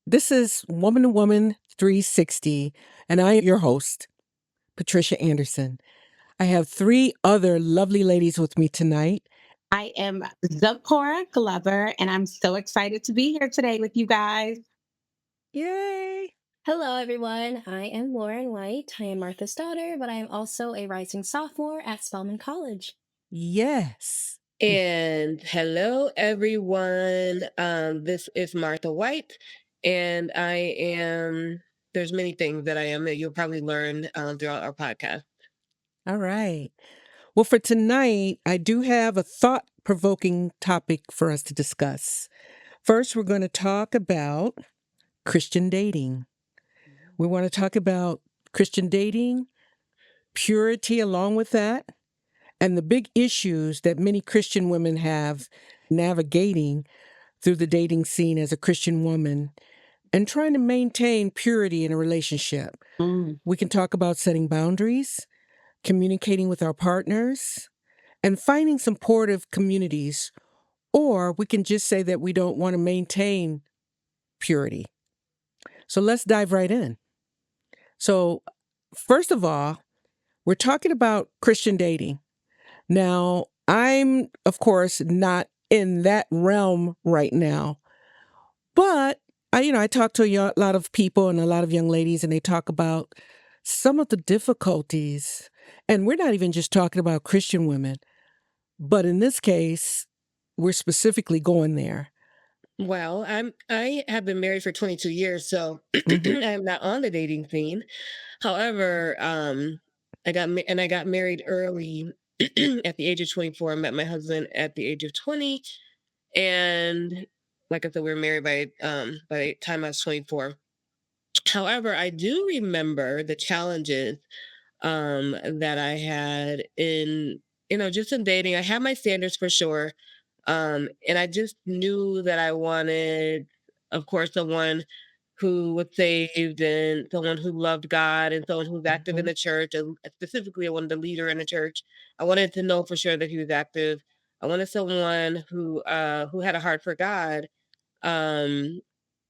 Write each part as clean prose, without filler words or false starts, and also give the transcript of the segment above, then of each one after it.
This is Woman to Woman 360, and I am your host, Patricia Anderson. I have three other lovely ladies with me tonight. I am Zipporah Glover, and I'm so excited to be here today with you guys. Yay! Hello, everyone. I am Lauryn White. I am Martha's daughter, but I am also a rising sophomore at Spelman College. Yes. And hello, everyone. This is Martha White, and there's many things that I am that you'll probably learn throughout our podcast. All right. Well, for tonight, I do have a thought provoking topic for us to discuss. First, we're going to talk about Christian dating. We want to talk about Christian dating, purity along with that, and the big issues that many Christian women have navigating through the dating scene as a Christian woman and trying to maintain purity in a relationship. We can talk about setting boundaries, communicating with our partners, and finding supportive communities. Or we can just say that we don't want to maintain purity. So let's dive right in. So, first of all, we're talking about Christian dating. Now, I'm, of course, not in that realm right now, but I talk to a lot of people and a lot of young ladies, and they talk about some of the difficulties. And we're not even just talking about Christian women, but in this case, we're specifically going there. Well, I have been married for 22 years, so Mhm. I'm not on the dating scene. However, I got married early at the age of 24. I met my husband at the age of 20, and like I said, we were married by the time I was 24. However, I do remember the challenges that I had in, just in dating. I had my standards for sure. And I just knew that I wanted, of course, someone who was saved and someone who loved God and someone who's active in Mhm. the church. And specifically, I wanted a leader in the church. I wanted to know for sure that he was active. I wanted someone who had a heart for God. Um,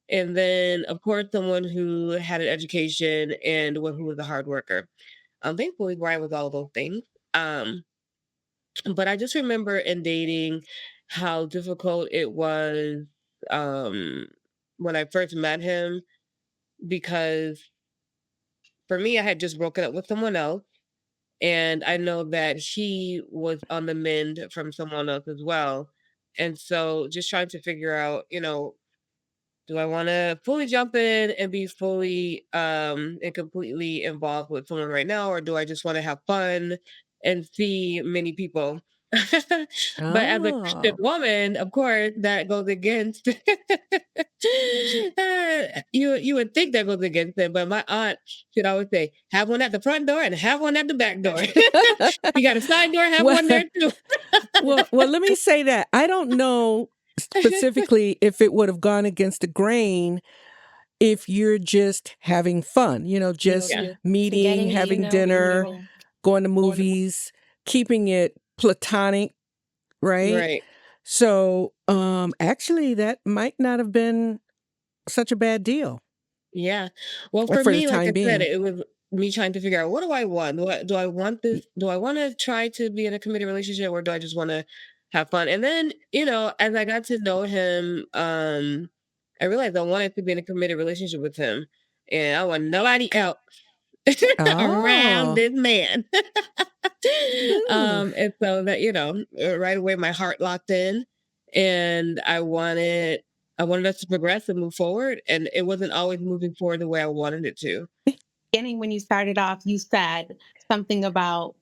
and then, of course, someone who had an education and one who was a hard worker. Thankfully, Brian was all those things. Um, but I just remember in dating how difficult it was um, when I first met him because for me, I had just broken up with someone else. And I know that he was on the mend from someone else as well. And so just trying to figure out, do I want to fully jump in and be fully and completely involved with someone right now, or do I just want to have fun and see many people? But as a Christian Oh. woman, of course, that goes against you would think that goes against it, but my aunt should always say, have one at the front door and have one at the back door. You got a side door, have well, one there too. well, let me say that I don't know specifically if it would have gone against the grain if you're just having fun, just Yeah. meeting, Getting to having know dinner, people. going to movies, keeping it platonic, right? Right. So, actually, that might not have been such a bad deal Yeah. Well, for for the me, like time I said, being. it was me trying to figure out what do I want? Do I want this? Do I want to try to be in a committed relationship or do I just want to have fun? And then, as I got to know him, I realized I wanted to be in a committed relationship with him. And I want nobody else around Oh, this man. ooh. And so that, right away my heart locked in and I wanted us to progress and move forward. And it wasn't always moving forward the way I wanted it to. Beginning when you started off, you said something about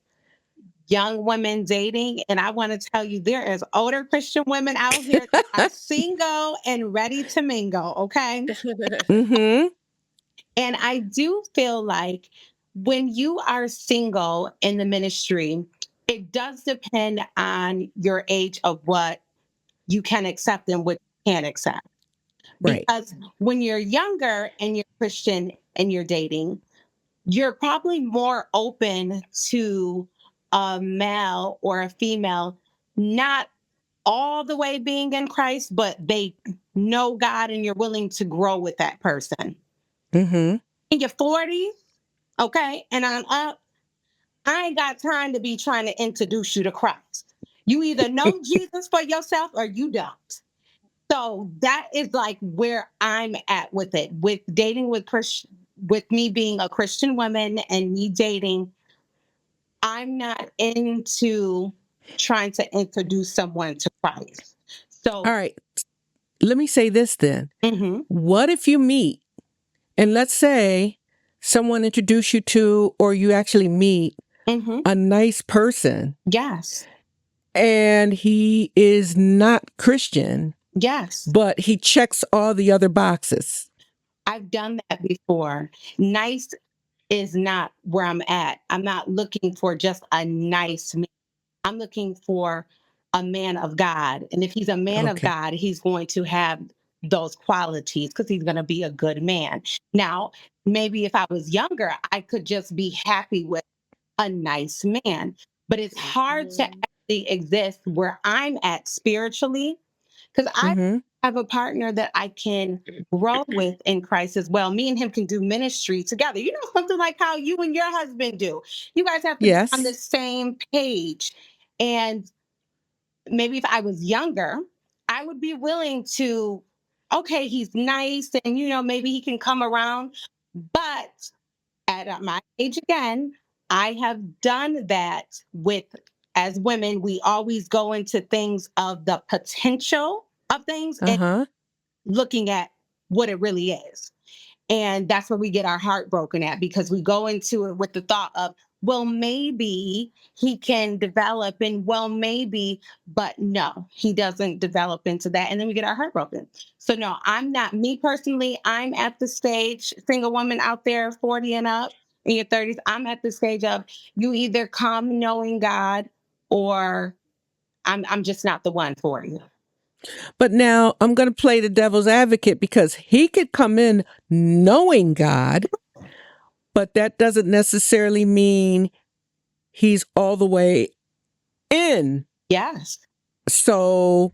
young women dating. And I want to tell you, there is older Christian women out here that are single and ready to mingle. Okay. Mm-hmm. And I do feel like when you are single in the ministry, it does depend on your age of what you can accept and what you can't accept. Right. Because when you're younger and you're Christian and you're dating, you're probably more open to a male or a female not all the way being in Christ, but they know God and you're willing to grow with that person. Mm-hmm. In your 40s, okay, and I'm up, I ain't got time to be trying to introduce you to Christ. You either know Jesus for yourself or you don't. So that is like where I'm at with it. With dating with me being a Christian woman and me dating, I'm not into trying to introduce someone to Christ. All So, right. Let me say this then. mhm, What if you meet, and let's say someone introduced you to, or you actually meet mhm, a nice person yes, and he is not Christian, yes. but he checks all the other boxes? I've done that before. Nice is not where I'm at. I'm not looking for just a nice man. I'm looking for a man of God. And if he's a man of Okay. God, he's going to have those qualities because he's going to be a good man. Now, maybe if I was younger, I could just be happy with a nice man. But it's hard to actually exist where I'm at spiritually because I Mm-hmm. have a partner that I can grow with in Christ as well. Me and him can do ministry together. You know, something like how you and your husband do. You guys have to be on the Yes. same page. And maybe if I was younger, I would be willing to, okay, he's nice and, maybe he can come around. But at my age again, I have done that with, as women, we always go into things of the potential of things and Uh-huh. looking at what it really is. And that's where we get our heart broken at because we go into it with the thought of, well, maybe he can develop and well, maybe, but no, he doesn't develop into that. And then we get our heart broken. So no, I'm not me personally. I'm at the stage, single woman out there, 40 and up in your 30s. I'm at the stage of you either come knowing God or I'm just not the one for you. But now I'm going to play the devil's advocate because he could come in knowing God, but that doesn't necessarily mean he's all the way in. Yes. So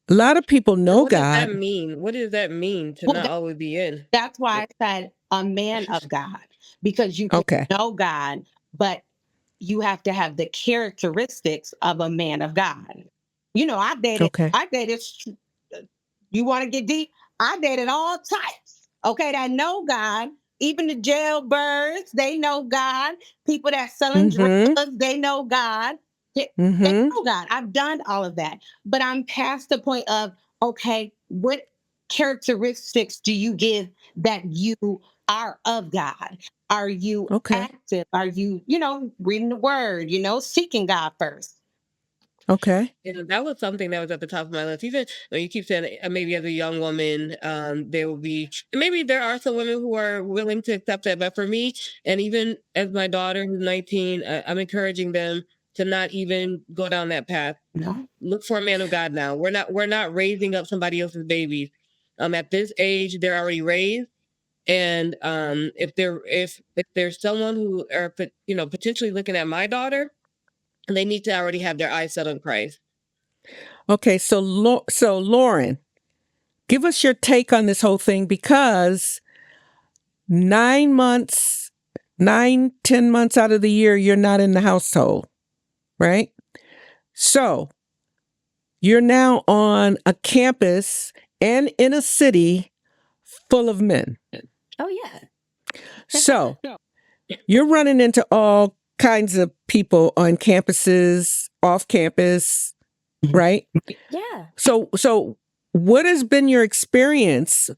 a lot of people So know what does that God. mean? What does that mean to Well, not always be in? that's why I said a man of God, because you can Okay. know God, but you have to have the characteristics of a man of God. Okay. I dated, you want to get deep? I dated all types. Okay, that know God, even the jailbirds, they know God. People that selling Mm-hmm. drugs, they know God. They Mm-hmm. know God. I've done all of that. But I'm past the point of, okay, what characteristics do you give that you are of God? Are you Okay. active? Are you, reading the word, seeking God first? Okay. That was something that was at the top of my list. Even though you keep saying maybe as a young woman, there will be, maybe there are some women who are willing to accept that. But for me, and even as my daughter who's 19, I'm encouraging them to not even go down that path. No. Look for a man of God now. We're not raising up somebody else's babies. At this age, they're already raised. And if there's someone who are potentially looking at my daughter, they need to already have their eyes set on Christ. Okay. So Lauren, give us your take on this whole thing because 9 months, 10 months out of the year, you're not in the household, right? So you're now on a campus and in a city full of men. Oh, yeah. So you're running into all kinds of people on campuses, off campus, right? Yeah. So what has been your experience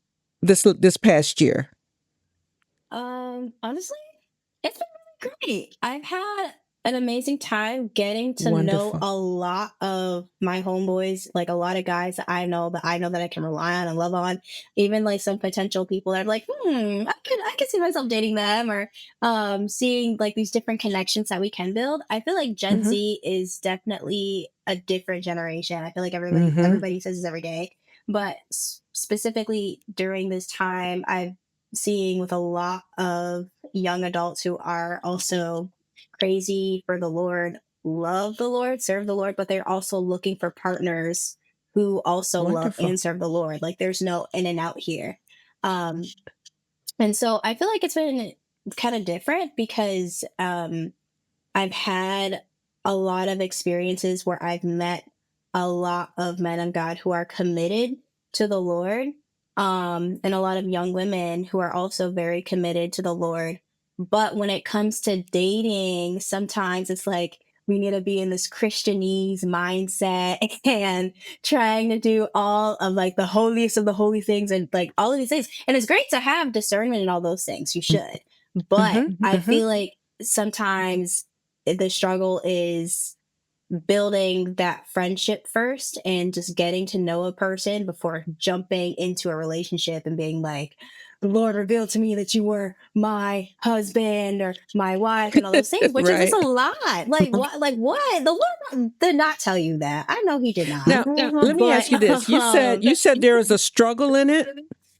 this past year? Honestly, it's been really great. I've had an amazing time getting to know Wonderful. a lot of my homeboys, like a lot of guys that I know that I can rely on and love on. Even like some potential people that are like, I could see myself dating them or seeing like these different connections that we can build. I feel like Gen Mm-hmm. Z is definitely a different generation. I feel like Mm-hmm. everybody says this every day, but specifically during this time, I've seeing with a lot of young adults who are also crazy for the Lord, love the Lord, serve the Lord, but they're also looking for partners who also love Wonderful. and serve the Lord. Like there's no in and out here. And so I feel like it's been kind of different because I've had a lot of experiences where I've met a lot of men of God who are committed to the Lord, and a lot of young women who are also very committed to the Lord. But when it comes to dating, sometimes it's like we need to be in this Christianese mindset and trying to do all of like the holiest of the holy things and like all of these things. And it's great to have discernment in all those things. You should. But I feel like sometimes the struggle is building that friendship first and just getting to know a person before jumping into a relationship and being like, the Lord revealed to me that you were my husband or my wife and all those things, which is just a lot. Like what? Like what? The Lord did not tell you that. I know He did not. Now, let me ask you this. You said there is a struggle in it?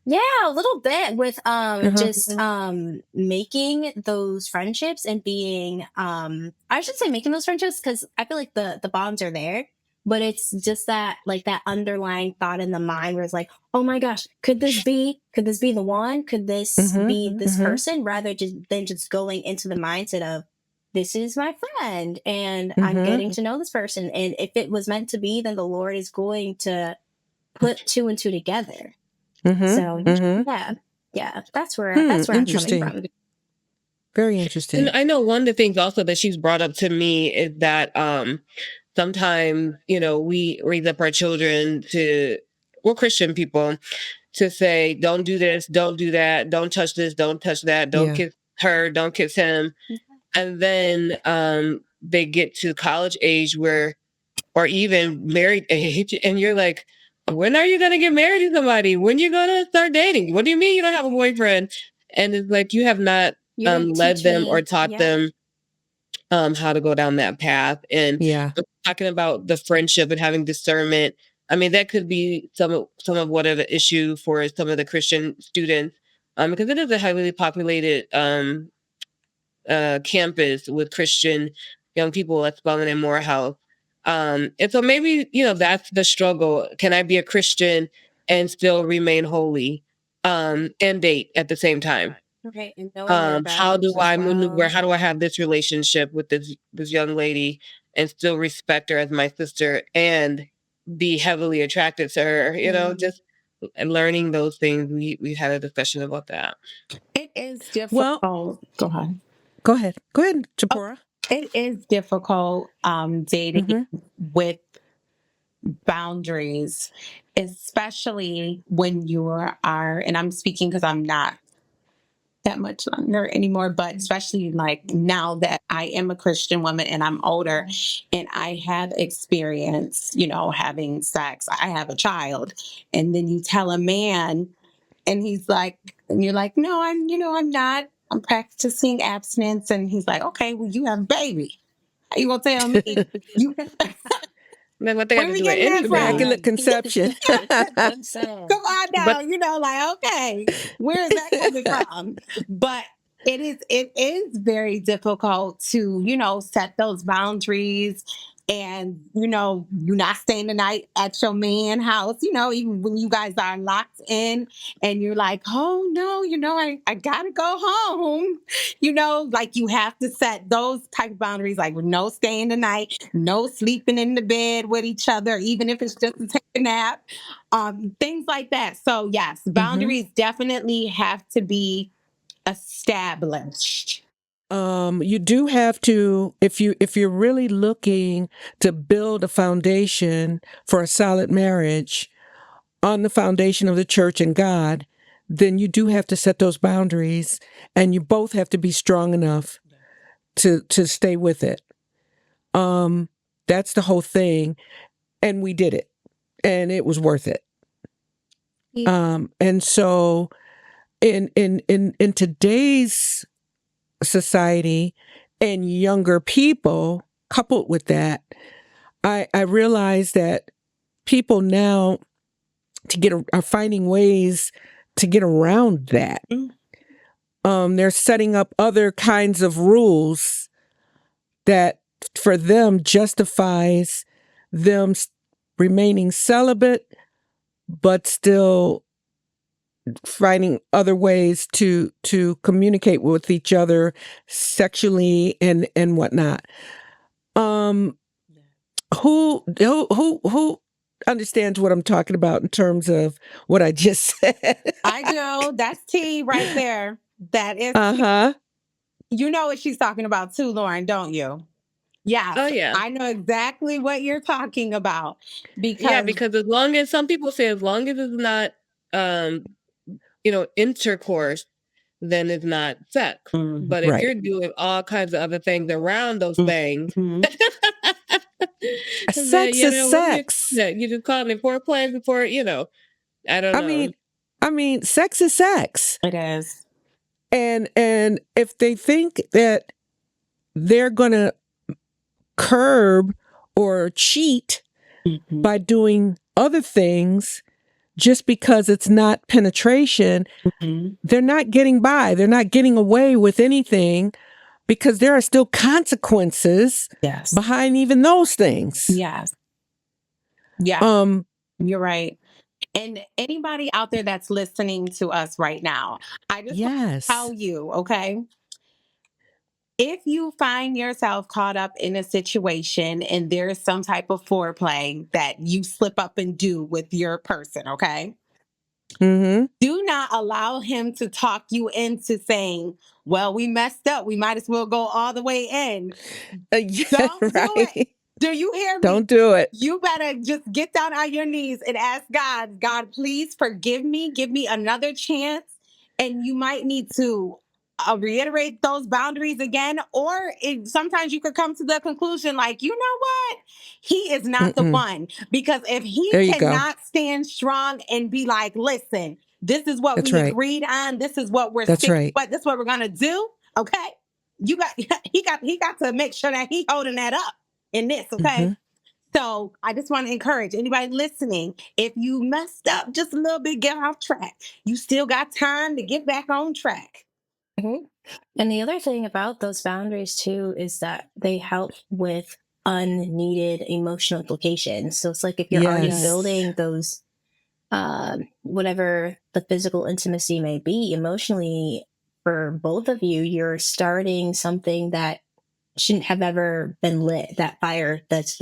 Yeah, a little bit with just making those friendships and being I should say making those friendships because I feel like the bonds are there, but it's just that like that underlying thought in the mind where it's like, oh my gosh, could this be the one? Could this be this person? Rather than just going into the mindset of this is my friend and I'm getting to know this person, and if it was meant to be, then the Lord is going to put two and two together. So yeah, that's where I'm coming from. Very interesting. And I know one of the things also that she's brought up to me is that sometimes, we raise up our children we're Christian people, to say, don't do this, don't do that, don't touch this, don't touch that, don't kiss her, don't kiss him. And then they get to college age or even married age, and you're like, when are you going to get married to somebody? When are you going to start dating? What do you mean you don't have a boyfriend? And it's like, you have not led them or taught them how to go down that path. And talking about the friendship and having discernment, I mean, that could be some of what the issue for some of the Christian students, because it is a heavily populated campus with Christian young people at Spelman and Morehouse. And so maybe, that's the struggle. Can I be a Christian and still remain holy and date at the same time? Okay. And how do I maneuver? How do I have this relationship with this young lady and still respect her as my sister and be heavily attracted to her? Just learning those things. We had a discussion about that. It is difficult. Well, go ahead. Go ahead, Zipporah. It is difficult dating with boundaries, especially when you are, and I'm speaking because I'm not that much longer anymore, but especially like now that I am a Christian woman and I'm older and I have experience, having sex, I have a child, and then you tell a man and he's like, and you're like, no, I'm not, I'm practicing abstinence. And he's like, okay, well, you have a baby. How you gonna tell me? Then what they got to do with Immaculate conception. Come on now, okay, where is that coming from? But it is very difficult to, set those boundaries. And, you're not staying the night at your man's house, even when you guys are locked in and you're like, oh no, I gotta go home. Like you have to set those type of boundaries, like with no staying the night, no sleeping in the bed with each other, even if it's just to take a nap, things like that. So yes, boundaries definitely have to be established. You do have to, if you're really looking to build a foundation for a solid marriage on the foundation of the church and God, then you do have to set those boundaries, and you both have to be strong enough to stay with it. That's the whole thing, and we did it, and it was worth it. And so in today's society and younger people, coupled with that, I realize that people now are finding ways to get around that. They're setting up other kinds of rules that for them justifies them remaining celibate, but still finding other ways to communicate with each other sexually and whatnot. Who understands what I'm talking about in terms of what I just said? I do. That's T right there. That is Uh-huh. You know what she's talking about too, Lauryn, don't you? Yes. Oh yeah. I know exactly what you're talking about. Yeah, Because because as long as some people say as long as it's not intercourse, then it's not sex. But if Right. you're doing all kinds of other things around those things, then Sex is what do you sex. call it? You just call it foreplay before, I don't know. I mean, sex is sex. it is. And if they think that they're going to curb or cheat by doing other things just because it's not penetration, they're not getting by. They're not getting away with anything because there are still consequences Yes. behind even those things. Yes. Yeah. You're right. And anybody out there that's listening to us right now, I just want Yes. to tell you, okay? If you find yourself caught up in a situation and there's some type of foreplay that you slip up and do with your person, okay? Mm-hmm. Do not allow him to talk you into saying, well, we messed up. We might as well go all the way in. Yeah, Don't do right. it. Do you hear me? Don't do it. You better just get down on your knees and ask God, God, please forgive me. Give me another chance. And you might need to reiterate those boundaries again. Or sometimes you could come to the conclusion like, you know what? He is not the one. Because if he There you go. cannot stand strong and be like, listen, this is what That's we right. agreed on. This is what we're That's right. but this is what we're gonna do. Okay. He got to make sure that he holding that up in this, okay? So I just want to encourage anybody listening, if you messed up just a little bit, get off track. You still got time to get back on track. And the other thing about those boundaries too is that they help with unneeded emotional implications. So it's like if you're already Yes. building those, whatever the physical intimacy may be, emotionally for both of you, you're starting something that shouldn't have ever been lit. That fire that should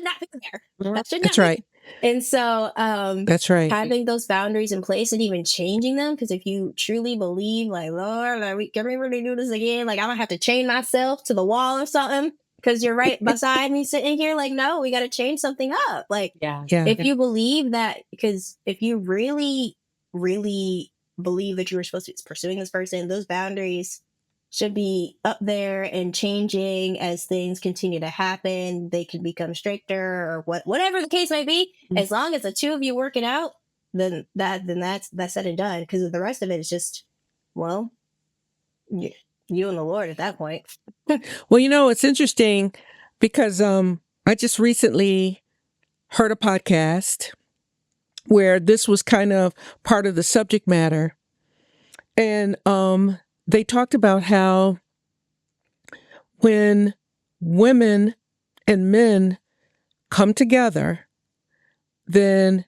not be there. That should not That's be right. And so That's right. having those boundaries in place and even changing them, because if you truly believe, like, Lord, can we really do this again? Like, I'm gonna have to chain myself to the wall or something because you're right beside me sitting here. Like, no, we got to change something up. Like, if you believe that, because if you really, really believe that you were supposed to be pursuing this person, those boundaries should be up there and changing as things continue to happen. They can become stricter or whatever the case may be. As long as the two of you work it out, then that's said and done. Because the rest of it is just, well, you and the Lord at that point. Well, it's interesting because I just recently heard a podcast where this was kind of part of the subject matter. And they talked about how when women and men come together, then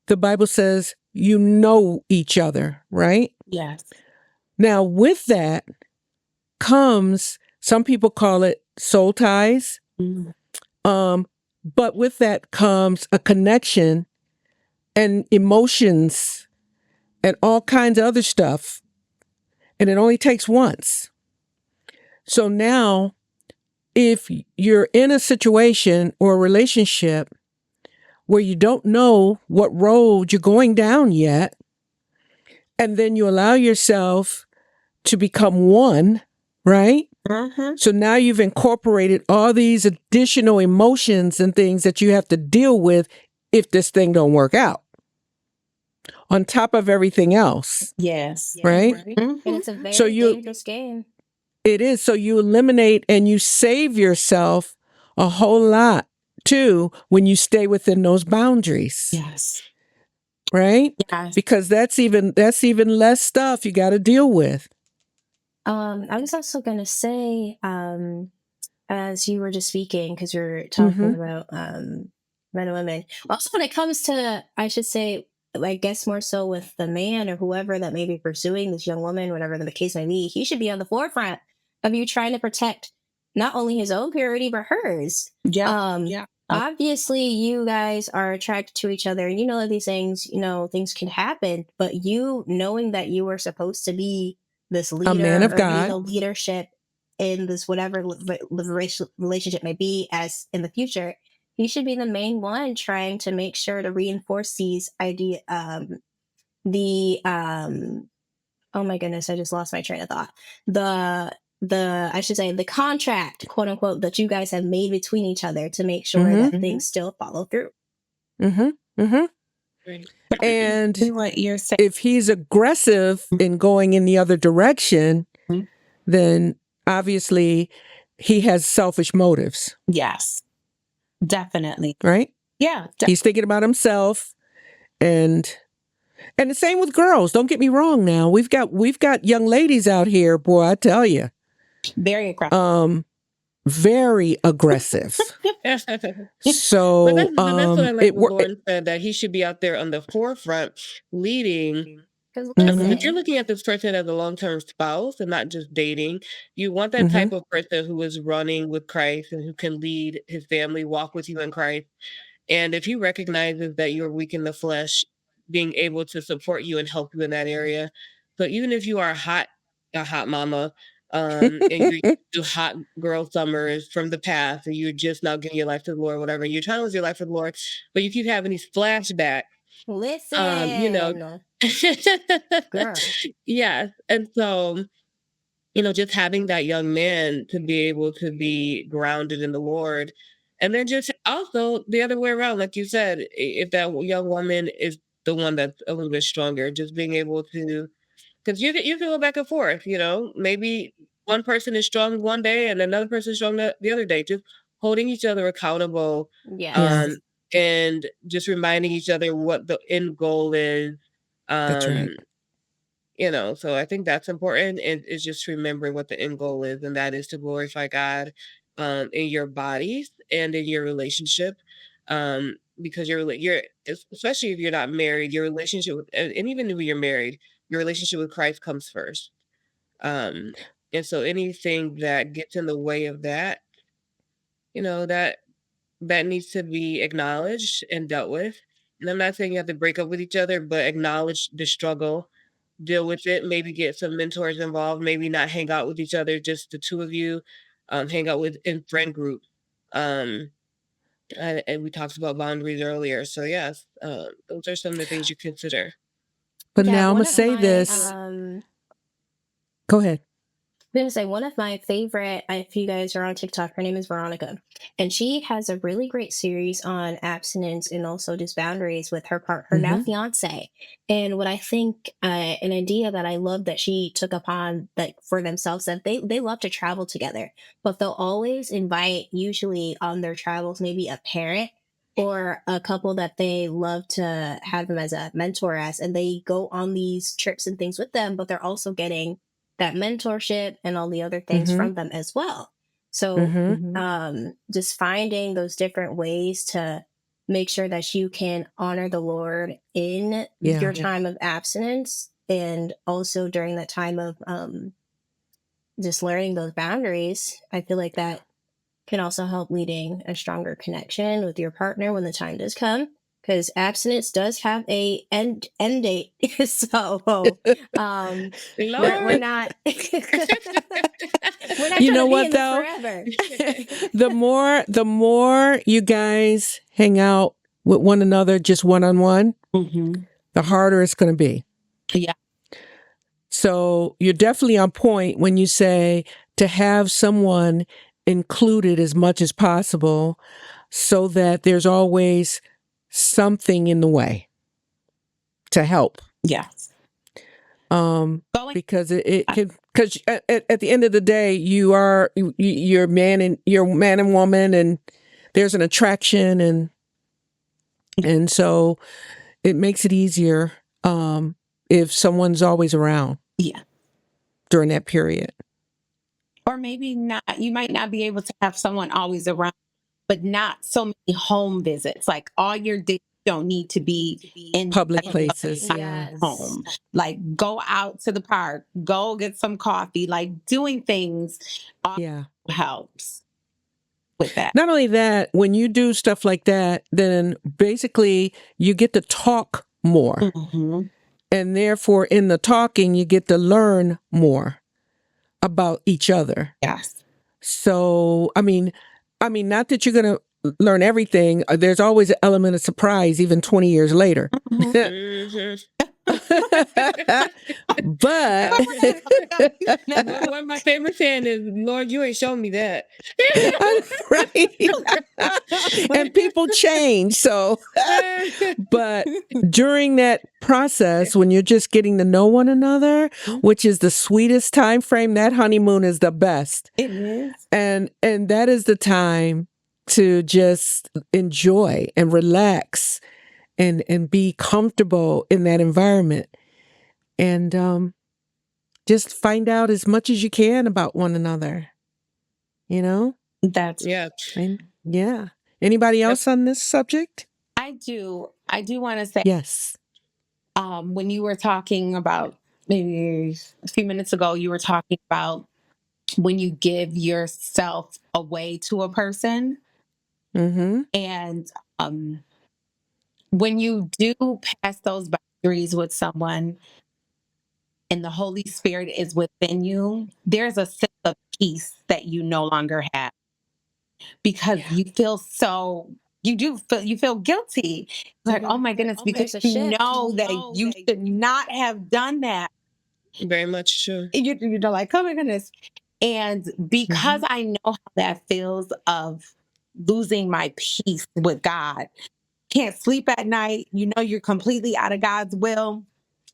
the Bible says you know each other, right? Yes. Now, with that comes, some people call it soul ties. But with that comes a connection and emotions and all kinds of other stuff. And it only takes once. So now, if you're in a situation or a relationship where you don't know what road you're going down yet, and then you allow yourself to become one, right? So now you've incorporated all these additional emotions and things that you have to deal with if this thing don't work out, on top of everything else. Yes. Right? And it's a very dangerous game. It is. So you eliminate and you save yourself a whole lot too when you stay within those boundaries. Yes. Right? Yes. Because that's even less stuff you got to deal with. I was also going to say, as you were just speaking, because we were talking about men and women. Also, when it comes to, I should say, I guess more so with the man or whoever that may be pursuing this young woman, whatever the case may be, he should be on the forefront of you trying to protect not only his own purity but hers. Yeah. Obviously, you guys are attracted to each other, and you know that these things, things can happen. But you knowing that you were supposed to be this leader A man of or be God. the leadership in this whatever relationship may be as in the future, he should be the main one trying to make sure to reinforce these idea the oh my goodness, I just lost my train of thought. The I should say the contract, quote unquote, that you guys have made between each other to make sure that things still follow through. And What you're saying. if he's aggressive in going in the other direction, then obviously he has selfish motives. Yes, definitely. Right? Yeah. He's thinking about himself, and the same with girls. Don't get me wrong now. We've got young ladies out here, boy, I tell you. Very aggressive. Very aggressive. So but that's what I like what Lauren said, that he should be out there on the forefront leading. Because if you're looking at this person as a long-term spouse and not just dating, you want that type of person who is running with Christ and who can lead his family, walk with you in Christ. And if he recognizes that you're weak in the flesh, being able to support you and help you in that area. So even if you are a hot mama, and you do hot girl summers from the past, and you're just now giving your life to the Lord, whatever, you're trying to live your life for the Lord, but you keep having these flashbacks. Listen, girl. Yes. And so, just having that young man to be able to be grounded in the Lord. And then just also the other way around, like you said, if that young woman is the one that's a little bit stronger, just being able to, because you can go back and forth, maybe one person is strong one day and another person is strong the other day, just holding each other accountable. Yeah. And just reminding each other what the end goal is. That's right. So I think that's important, and is just remembering what the end goal is, and that is to glorify God in your bodies and in your relationship. Because you're especially if you're not married, your relationship with, and even if you're married, your relationship with Christ comes first. And so anything that gets in the way of that, that needs to be acknowledged and dealt with. And I'm not saying you have to break up with each other, but acknowledge the struggle, deal with it, maybe get some mentors involved, maybe not hang out with each other, just the two of you, hang out in friend group. And we talked about boundaries earlier. So yes, those are some of the things you consider. But now I'm going to say this. Go ahead. I'm gonna say one of my favorite, if you guys are on TikTok, her name is Veronica, and she has a really great series on abstinence and also just boundaries with her now fiance. And what I think, an idea that I love that she took upon that for themselves, that they love to travel together, but they'll always invite, usually on their travels, maybe a parent or a couple that they love to have them as a mentor as, and they go on these trips and things with them, but they're also getting that mentorship and all the other things from them as well. So just finding those different ways to make sure that you can honor the Lord in your time of abstinence, and also during that time of just learning those boundaries. I feel like that can also help leading a stronger connection with your partner when the time does come, because abstinence does have a end date. So we're not you know what, though? Forever. the more you guys hang out with one another, just one-on-one, the harder it's going to be. Yeah. So you're definitely on point when you say to have someone included as much as possible, so that there's always something in the way to help. Yes. Because it can, because at the end of the day, you're man and woman, and there's an attraction, and so it makes it easier if someone's always around. Yeah. During that period. Or maybe not, you might not be able to have someone always around, but not so many home visits. Like all your days don't need to be in Public the places. Yeah. home. Like go out to the park, go get some coffee, like doing things Yeah. helps with that. Not only that, when you do stuff like that, then basically you get to talk more. Mm-hmm. And therefore, in the talking, you get to learn more about each other. Yes. So, I mean, not that you're going to learn everything. There's always an element of surprise, even 20 years later. But one of my favorite saying is, "Lord, you ain't shown me that." Right. And people change. So, but during that process, when you're just getting to know one another, which is the sweetest time frame, that honeymoon is the best. It is. And that is the time to just enjoy and relax and be comfortable in that environment. And just find out as much as you can about one another. You know? That's yeah. Yeah. Anybody else on this subject? I do want to say, yes. When you were talking about, maybe a few minutes ago, you were talking about when you give yourself away to a person. Mm-hmm. And when you do pass those boundaries with someone and the Holy Spirit is within you, there's a sense of peace that you no longer have, because you feel so, you feel guilty. Like, oh my goodness, because you know that you should not have done that. Very much true. You're like, oh my goodness. And because I know how that feels of losing my peace with God, can't sleep at night, you know, you're completely out of God's will,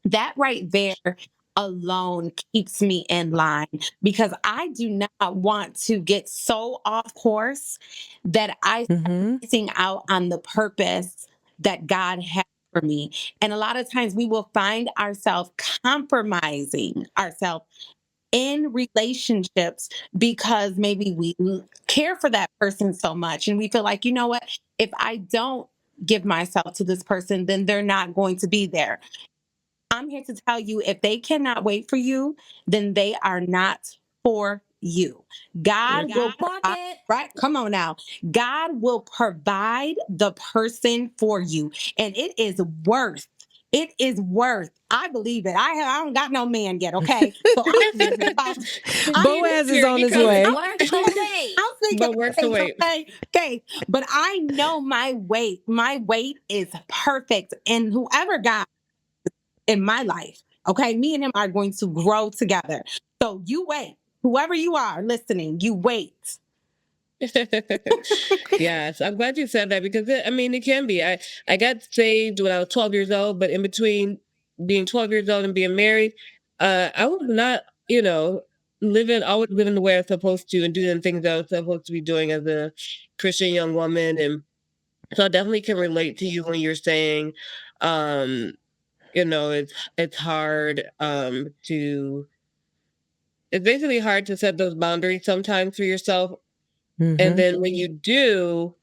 that right there alone keeps me in line, because I do not want to get so off course that I start missing out on the purpose that God has for me. And a lot of times we will find ourselves compromising ourselves in relationships because maybe we care for that person so much and we feel like, you know what, if I don't give myself to this person, then they're not going to be there. I'm here to tell you, if they cannot wait for you, then they are not for you. God will provide, right? Come on now. God will provide the person for you. And it is worth. It is worth. I believe it. I don't got no man yet, okay? So Boaz is on his way. Work the I'm thinking, But worth the wait. Okay. But I know my weight is perfect. And whoever God in my life, okay, me and him are going to grow together. So you wait. Whoever you are listening, you wait. Yes, I'm glad you said that, because it can be. I got saved when I was 12 years old, but in between being 12 years old and being married, I was not, always living the way I was supposed to and doing things I was supposed to be doing as a Christian young woman. And so I definitely can relate to you when you're saying, it's hard it's basically hard to set those boundaries sometimes for yourself. And then when you do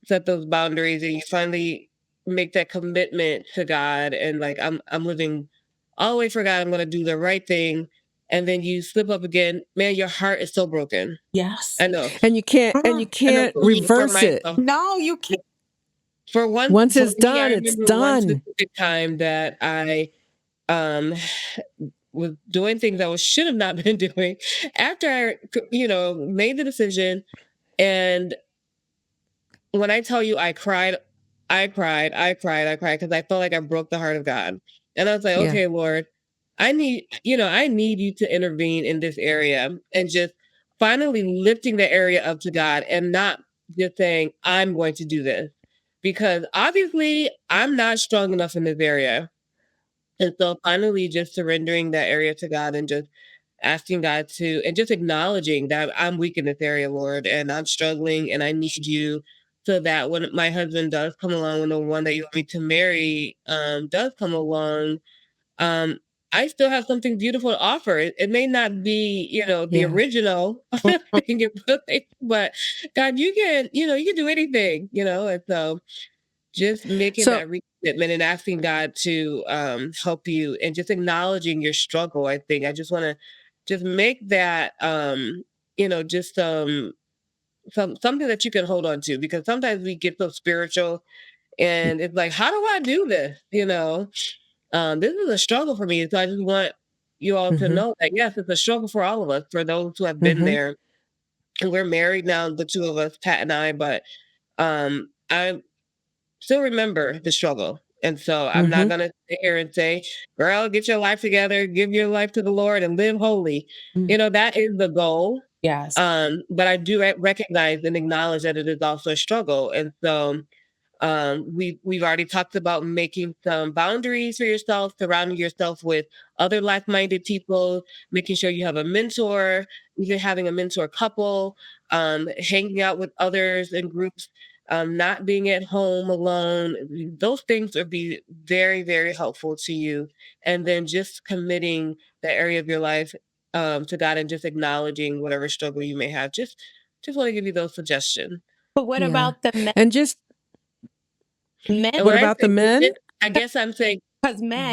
set those boundaries and you finally make that commitment to God and like, I'm living all the way for God, I'm going to do the right thing. And then you slip up again, man, your heart is so broken. Yes. I know. And you can't reverse it. No, you can't. For one, once it's me, done, it's done. One specific time that I was doing things I should have not been doing after I, made the decision. And when I tell you I cried because I felt like I broke the heart of God. And I was like, okay, Lord, I need you to intervene in this area, and just finally lifting the area up to God and not just saying, I'm going to do this, because obviously I'm not strong enough in this area. And so finally just surrendering that area to God and just asking God to, and just acknowledging that I'm weak in this area, Lord, and I'm struggling and I need you, so that when my husband does come along, when the one that you want me to marry does come along, I still have something beautiful to offer. It may not be, the Yeah. original, but God, you can do anything, and so just making So, that recommitment and asking God to help you and just acknowledging your struggle. I think I just want to just make that, just something that you can hold on to, because sometimes we get so spiritual and it's like, how do I do this? This is a struggle for me. So I just want you all to mhm, know that, yes, it's a struggle for all of us, for those who have been mhm, there. And we're married now, the two of us, Pat and I, but I still remember the struggle. And so I'm not mhm, going to sit here and say, girl, get your life together, give your life to the Lord and live holy. Mm. That is the goal. Yes. But I do recognize and acknowledge that it is also a struggle. And so we've already talked about making some boundaries for yourself, surrounding yourself with other like-minded people, making sure you have a mentor, even having a mentor couple, hanging out with others in groups, not being at home alone. Those things would be very, very helpful to you. And then just committing that area of your life to God and just acknowledging whatever struggle you may have. Just want to give you those suggestions. But what yeah. about the men? And just Men, And what when I about the say men? women, I guess I'm saying because men.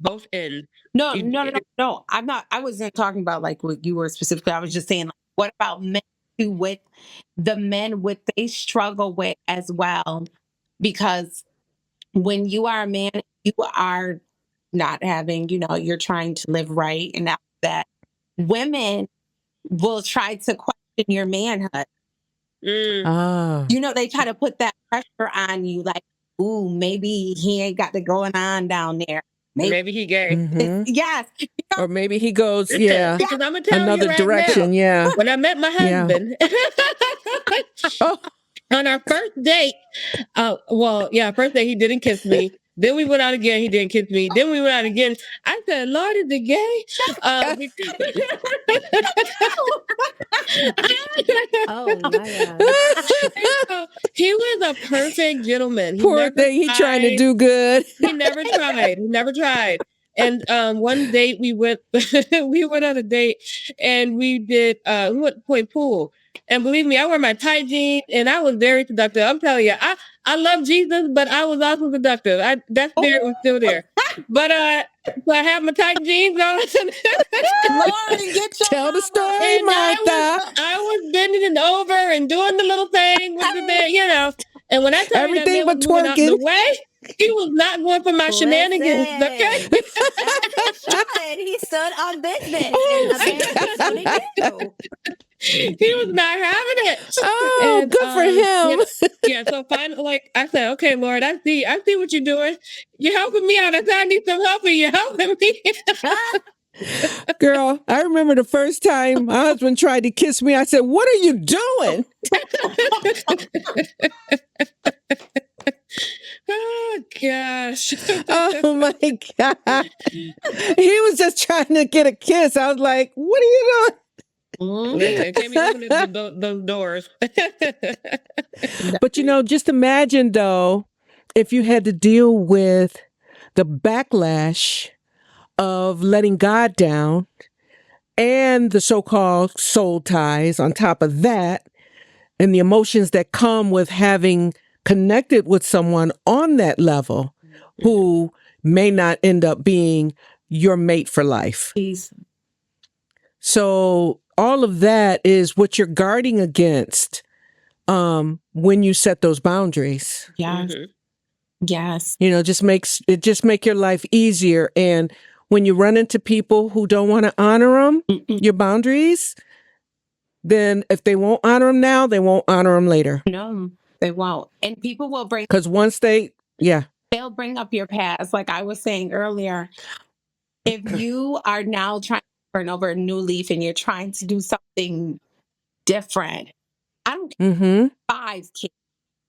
both ends. No, You- no, no, no, it- no. I'm not. I wasn't talking about like what you were specifically. I was just saying, like, what about men too? With the men, what they struggle with as well, because when you are a man, you are not having. You're trying to live right, and after that, women will try to question your manhood. mm, Ah. They try to put that pressure on you, like, ooh, maybe he ain't got the going on down there. Maybe maybe he gay. Mhm. yes. Or maybe he goes, Listen, yeah, because I'm gonna tell you another right now, direction. Yeah. when I met my Yeah. husband Oh. on our first date, well, yeah, first date he didn't kiss me. Then we went out again. He didn't kiss me. Then we went out again. I said, "Lord, is it gay?" Oh my god. So, he was a perfect gentleman. He Poor never thing. He trying to tried. do good. He never tried. He never tried. And one date we went we went on a date and we went to play pool. And believe me, I wear my tight jeans and I was very seductive. I'm telling you, I love Jesus, but I was also seductive. That spirit was still there. But so I have my tight jeans on. Lauren, get your Tell the mama. story, And Martha. I was bending it over and doing the little thing with the bed. And when I tell you that Everything man was but moving out the twerking. way, he was not going for my shenanigans. Okay. Listen, as he should. He stood on business, and Oh my apparently so did God. you. He was not having it. Oh, And good for him. yeah, so finally, like I said, okay, Lord, I see what you're doing. You're helping me out. I said, I need some help and you're helping me. Girl, I remember the first time my husband tried to kiss me. I said, "What are you doing?" Oh gosh. Oh my God. He was just trying to get a kiss. I was like, "What are you Listen, can't be opening doing?" those doors. But just imagine though, if you had to deal with the backlash of letting God down and the so-called soul ties on top of that, and the emotions that come with having connected with someone on that level who may not end up being your mate for life. Please. So all of that is what you're guarding against when you set those boundaries. Yes. Mhm. Yes. Just make your life easier. And when you run into people who don't want to honor your boundaries, then if they won't honor them now, they won't honor them later. No, they won't. And people will Because once they'll bring up your past. Like I was saying earlier, if you are now trying to turn over a new leaf and you're trying to do something different, I don't care, mm-hmm. 5 kids,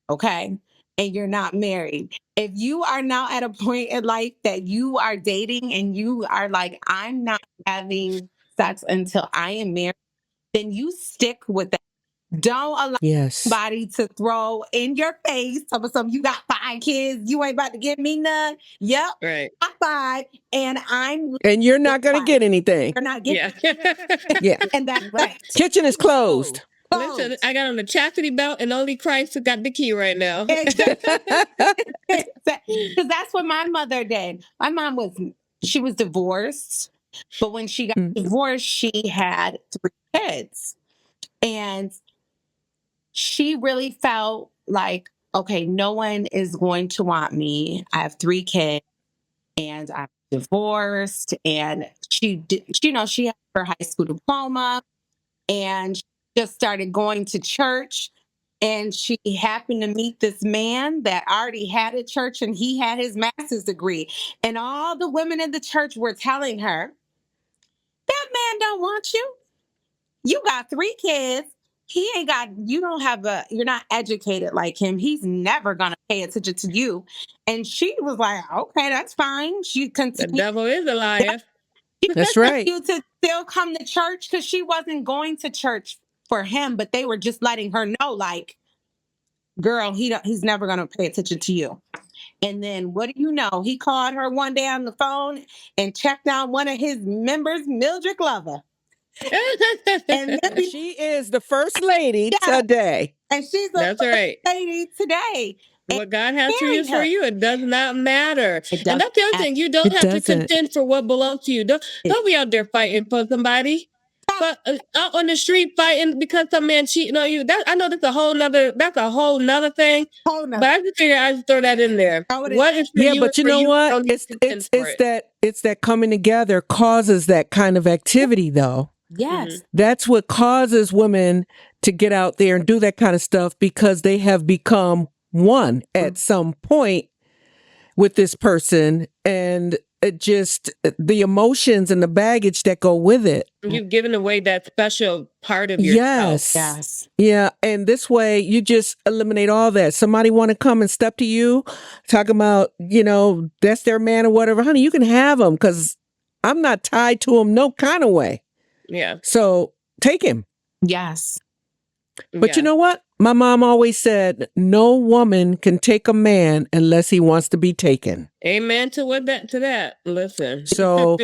okay? And you're not married. If you are now at a point in life that you are dating and you are like, I'm not having sex until I am married, then you stick with that. Don't allow Yes. somebody to throw in your face some you got 5 kids, you ain't about to give me none. Yep, Right. I 5, and I'm And you're not going to get anything. you're not getting Yeah. Yeah. and that's Right. Kitchen is closed. Listen, I got on the chastity belt and only Christ got the key right now. Exactly. Because that's what my mother did. My mom she was divorced, but when she got divorced, she had 3 kids. And she really felt like, okay, no one is going to want me. I have 3 kids and I'm divorced. And she did, she had her high school diploma and she just started going to church. And she happened to meet this man that already had a church and he had his master's degree. And all the women in the church were telling her, that man don't want you. You got 3 kids. He ain't got, you're not educated like him. He's never going to pay attention to you. And she was like, okay, that's fine. She The continued. devil is a liar. That's right. You to still come to church because she wasn't going to church for him, but they were just letting her know, like, girl, he's never going to pay attention to you. And then what do you know? He called her one day on the phone and checked out one of his members, Mildred Glover. And She is the first lady Yeah. today. And she's the That's first right. lady today. What God has for married you is for her. you. It does not matter. It And that's the other thing. You don't It have to doesn't. contend for what belongs to you. Don't be out there fighting for somebody. But out on the street fighting because some man cheating on you. I know that's a whole nother thing. But I just figure I just throw that in there. What is for you? But you for know you, what? don't need to contend for it. It's that coming together causes that kind of activity, though. Yes. That's what causes women to get out there and do that kind of stuff because they have become one at some point with this person, and it just the emotions and the baggage that go with it. You've given away that special part of yourself. Yes. Yeah. And this way you just eliminate all that. Somebody want to come and step to you, talking about, that's their man or whatever. Honey, you can have him because I'm not tied to him no kind of way. Yeah. So take him. Yes. But you know what? My mom always said, no woman can take a man unless he wants to be taken. Amen to that. Listen. So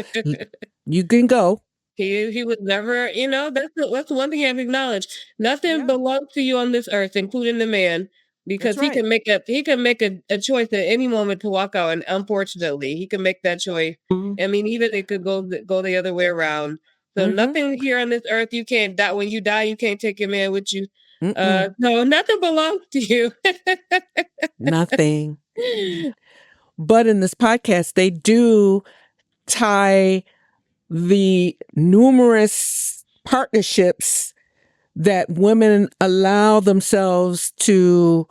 you can go. He was never, that's the one thing you have to acknowledge. Nothing belongs to you on this earth, including the man, because he can make a choice at any moment to walk out, and unfortunately, he can make that choice. I mean, even it could go the other way around. So nothing here on this earth you can't die. When you die, you can't take your man with you. No, nothing belongs to you. Nothing. But in this podcast, they do tie the numerous partnerships that women allow themselves to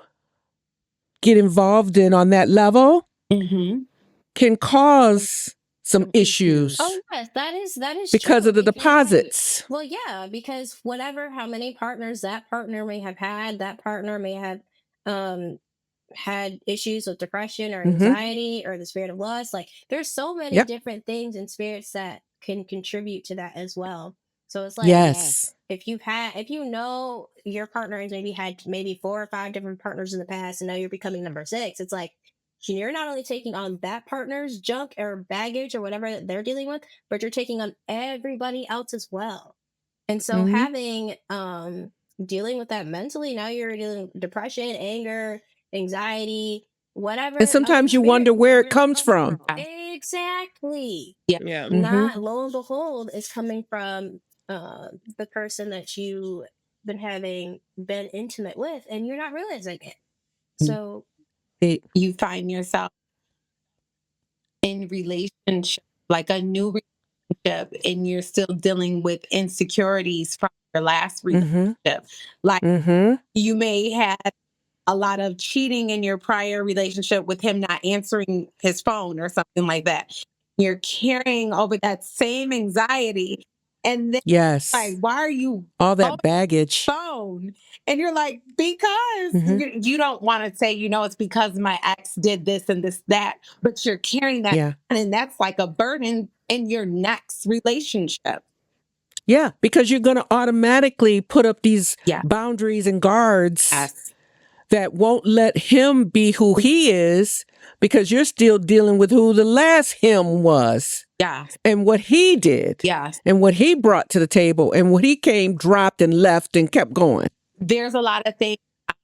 get involved in on that level can cause some issues. Oh yes, that is because true. of the deposits. Well, yeah, because how many partners that partner may have had, that partner may have had issues with depression or anxiety or the spirit of lust. Like there's so many different things and spirits that can contribute to that as well. So it's like, if you know your partner has maybe had 4 or 5 different partners in the past and now you're becoming number 6, it's like you're not only taking on that partner's junk or baggage or whatever that they're dealing with, but you're taking on everybody else as well. And so having dealing with that mentally, now you're dealing with depression, anger, anxiety, whatever. And sometimes you wonder where it comes from. Exactly. Yeah. Not, lo and behold, it's coming from the person that you've been intimate with, and you're not realizing it. So you find yourself in relationship, like a new relationship, and you're still dealing with insecurities from your last relationship. Like you may have a lot of cheating in your prior relationship with him not answering his phone or something like that. You're carrying over that same anxiety. And then like, why are you all that baggage phone? And you're like, because you don't want to say, it's because my ex did this and this, that, but you're carrying that. And that's like a burden in your next relationship. Yeah, because you're going to automatically put up these Yeah. boundaries and guards Yes. that won't let him be who he is, because you're still dealing with who the last him was Yeah. and what he did Yes. and what he brought to the table and what he came, dropped, and left and kept going. There's a lot of things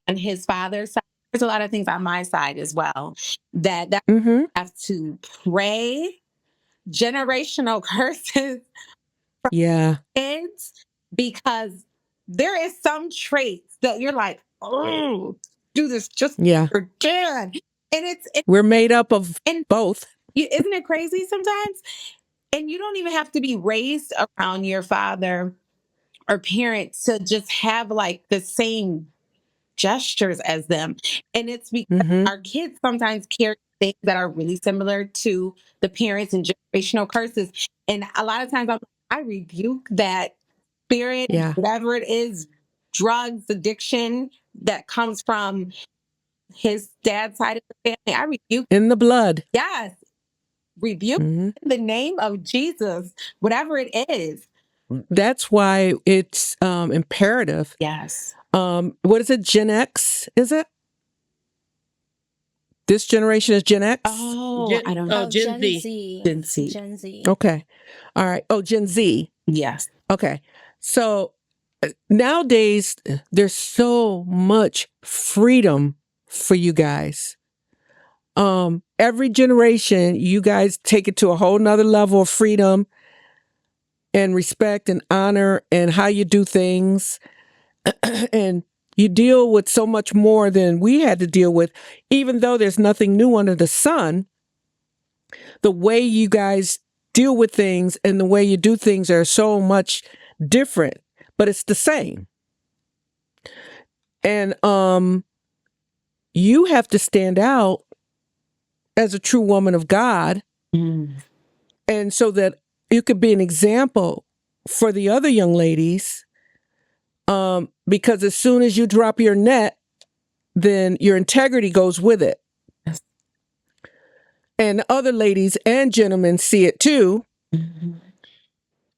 on his father's side. There's a lot of things on my side as well that Mm-hmm. have to pray generational curses Yeah. kids, because there is some traits that you're like, oh, do this just Yeah. again. And We're made up of and both. isn't it crazy sometimes? And you don't even have to be raised around your father or parents to just have like the same gestures as them. And it's because Mm-hmm. our kids sometimes carry things that are really similar to the parents and generational curses. And a lot of times I rebuke that spirit, Yeah. whatever it is, drugs, addiction that comes from his dad's side of the family. I rebuke, In the blood. yes, rebuke Mm-hmm. in the name of Jesus, whatever it is. That's why it's imperative. Yes. What is it? Gen X, is it? This generation is Gen X? Oh, I don't know. Oh, Gen Z. Gen Z. Gen Z. Okay. All right. Oh, Gen Z. Yes. Okay. So nowadays, there's so much freedom for you guys. Every generation, you guys take it to a whole nother level of freedom and respect and honor and how you do things. And you deal with so much more than we had to deal with, even though there's nothing new under the sun. The way you guys deal with things and the way you do things are so much different, but it's the same. And you have to stand out as a true woman of God, and so that you could be an example for the other young ladies. Because as soon as you drop your net, then your integrity goes with it. Yes. And other ladies and gentlemen see it too.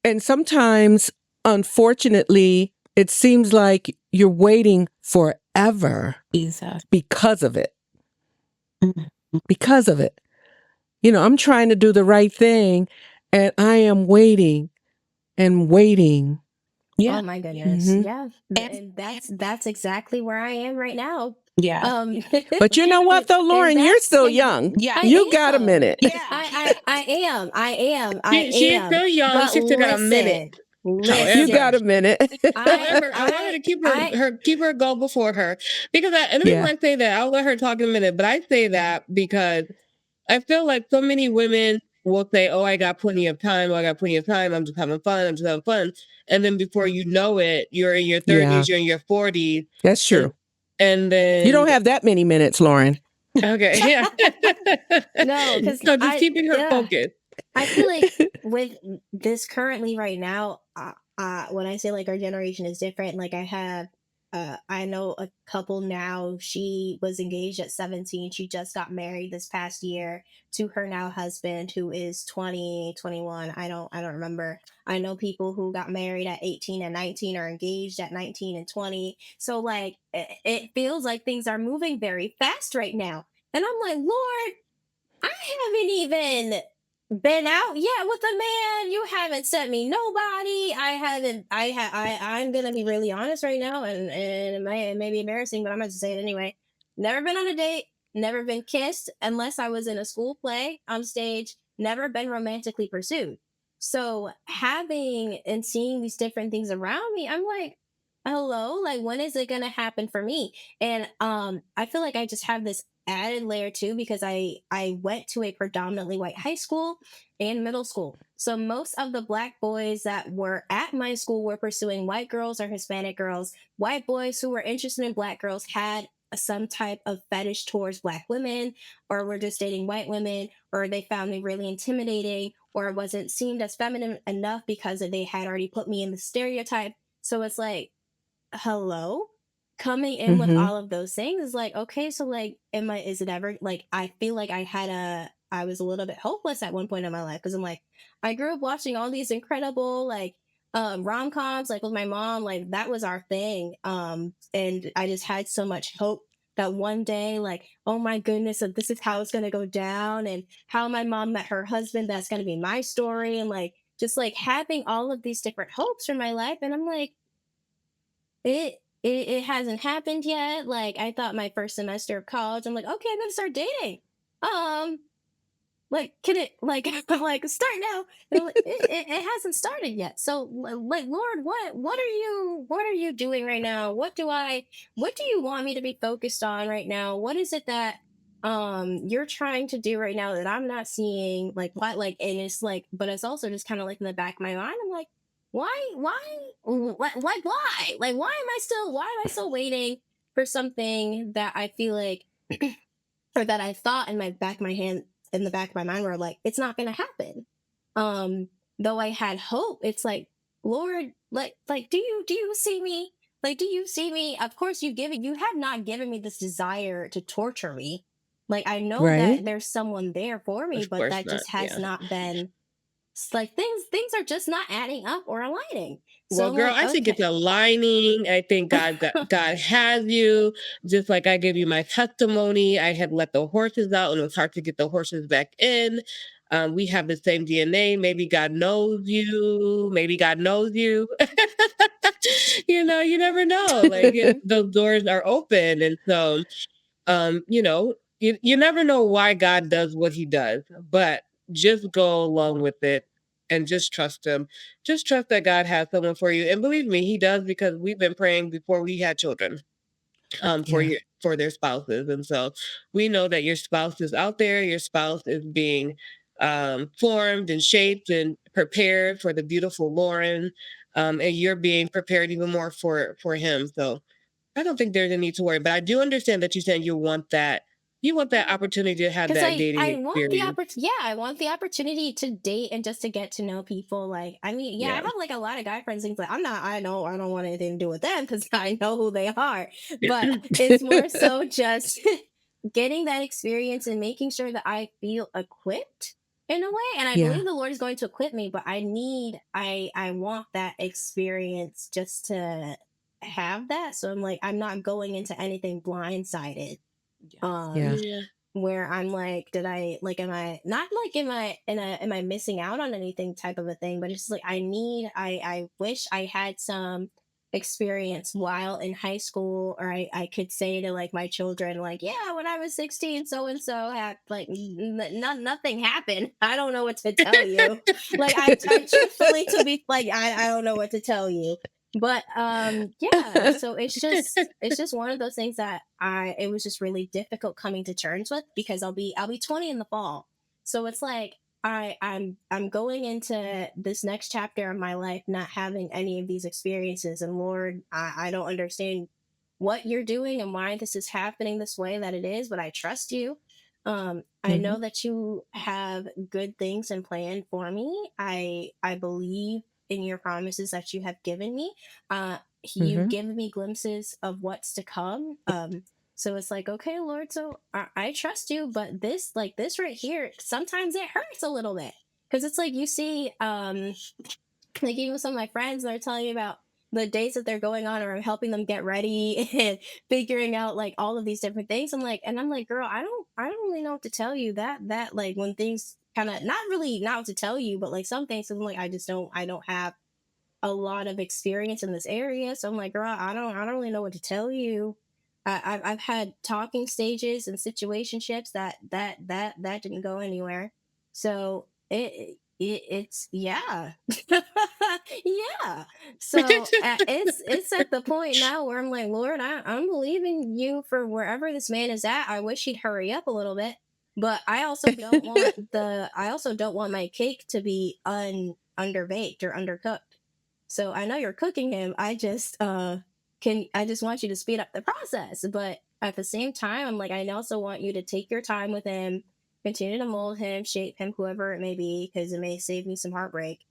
And sometimes, unfortunately, it seems like you're waiting forever Jesus. because of it. Because of it. You know, I'm trying to do the right thing and I am waiting and waiting. Oh my goodness. Mhm. Yeah. And that's exactly where I am right now. Yeah. But you know what, though, And Lauren, you're that's- still young. Yeah. You got a am. minute. Yeah. I am. She's still young. But She still got a minute. You got a minute. However, I wanted to keep her goal before her, because and the reason I say that, I'll let her talk in a minute, but I say that because I feel like so many women will say, "Oh, I got plenty of time. Oh, I got plenty of time. I'm just having fun. I'm just having fun." And then before you know it, you're in your 30s, Yeah. you're in your 40s. That's true. And then You don't have that many minutes, Lauren. okay, yeah. No, because so just keeping her focused. I feel like with this currently right now, when I say like our generation is different, like I know a couple now. She was engaged at 17. She just got married this past year to her now husband, who is 20, 21. I don't remember. I know people who got married at 18 and 19 or engaged at 19 and 20. So like it feels like things are moving very fast right now. And I'm like, Lord, I haven't even been out yet with a man. You haven't sent me nobody. I'm gonna be really honest right now, and it may be embarrassing, but I'm gonna say it anyway. Never been on a date, never been kissed unless I was in a school play on stage, never been romantically pursued. So having and seeing these different things around me, I'm like, hello, like when is it gonna happen for me? And I feel like I just have this added layer too, because I went to a predominantly white high school and middle school. So most of the black boys that were at my school were pursuing white girls or Hispanic girls. White boys who were interested in black girls had some type of fetish towards black women, or were just dating white women, or they found me really intimidating, or wasn't seemed as feminine enough because they had already put me in the stereotype. So it's like, hello, coming in with all of those things is like, okay, so like is it ever, like I feel like I was a little bit hopeless at one point in my life, because I'm like, I grew up watching all these incredible like rom-coms, like with my mom, like that was our thing. And I just had so much hope that one day, like, oh my goodness, this is how it's gonna go down, and how my mom met her husband, that's gonna be my story, and like just like having all of these different hopes for my life. And I'm like, it hasn't happened yet. Like I thought my first semester of college, I'm like, okay, I'm gonna start dating. Um, like can it like like start now? And I'm like, it hasn't started yet. So like Lord, what are you doing right now? What do you want me to be focused on right now? What is it that you're trying to do right now that I'm not seeing? Like what, like, and it's like, but it's also just kind of like in the back of my mind, I'm like, why am I still waiting for something that I feel like or that I thought in my back of my hand, in the back of my mind, were like, it's not gonna happen. Though I had hope, it's like, Lord, like do you see me? Like, do you see me? Of course you have not given me this desire to torture me. Like I know Right. that there's someone there for me, Of but course that not. just has Yeah. not been, like things are just not adding up or aligning. So Well, I'm girl, like, I think it's okay. aligning. I think God has you. Just like I give you my testimony, I had let the horses out, and it was hard to get the horses back in. We have the same DNA. Maybe God knows you. Maybe God knows you. You never know. Like those doors are open, and so you never know why God does what he does, but just go along with it and just trust him. Just trust that God has someone for you. And believe me, he does, because we've been praying before we had children Yeah. for their spouses. And so we know that your spouse is out there, your spouse is being formed and shaped and prepared for the beautiful Lauren. And you're being prepared even more for him. So I don't think there's a need to worry, but I do understand that you're saying you want that opportunity to have Because that dating I want the experience. I want the opportunity to date and just to get to know people. Like, I mean, yeah, I Yeah. have like a lot of guy friends, things like I don't want anything to do with them because I know who they are. But it's more so just getting that experience and making sure that I feel equipped in a way. And I Yeah. believe the Lord is going to equip me, but I want that experience just to have that. So I'm like, I'm not going into anything blindsided. Yeah. Yeah. Where I'm like, did I like, am I not like, am I missing out on anything type of a thing? But it's just like, I wish I had some experience while in high school, or I could say to like my children, like, yeah, when I was 16, so and so had like, nothing happened. I don't know what to tell you. Like, I truthfully, to be like, I don't know what to tell you. But yeah, so it's just one of those things that it was just really difficult coming to terms with, because I'll be 20 in the fall. So it's like I'm going into this next chapter of my life not having any of these experiences, and Lord, I don't understand what you're doing and why this is happening this way that it is, but I trust you. I Mhm. know that you have good things in plan for me. I believe in your promises that you have given me. You've Mhm. given me glimpses of what's to come. So it's like, okay, Lord, so I trust you, but this right here, sometimes it hurts a little bit, because it's like you see, like even some of my friends, they're telling me about the dates that they're going on, or I'm helping them get ready and figuring out like all of these different things. I'm like, girl, I don't really know what to tell you, that like when things kind of, not really not what to tell you, but like some things, I'm like, I don't have a lot of experience in this area. So I'm like, girl, I don't really know what to tell you. I've had talking stages and situationships that didn't go anywhere. So it's yeah, yeah. So it's at the point now where I'm like, Lord, I'm believing you for wherever this man is at. I wish he'd hurry up a little bit, but I also don't want my cake to be underbaked or undercooked. So I know you're cooking him. I just want you to speed up the process. But at the same time, I'm like, I also want you to take your time with him, continue to mold him, shape him, whoever it may be, because it may save me some heartbreak.